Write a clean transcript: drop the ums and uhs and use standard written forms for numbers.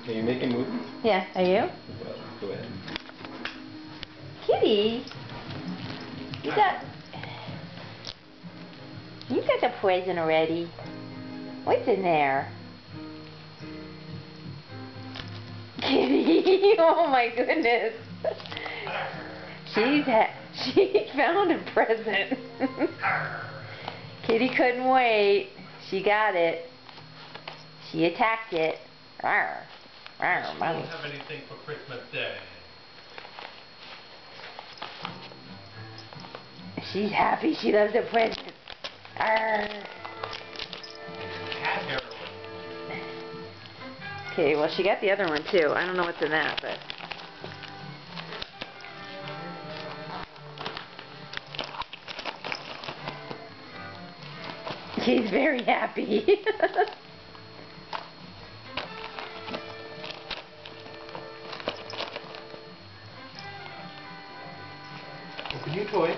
Are you making movies? Yeah, are you? Well, go ahead. Kitty, you got the present already. What's in there? Kitty, oh my goodness. She found a present. Kitty couldn't wait. She got it. She attacked it. Rawr. Rawr, She mommy. won't have anything for Christmas Day. She's happy. She loves the present. Rawr. Cat heroin. Okay, well she got the other one too. I don't know what's in that, but she's very happy. Open your toy.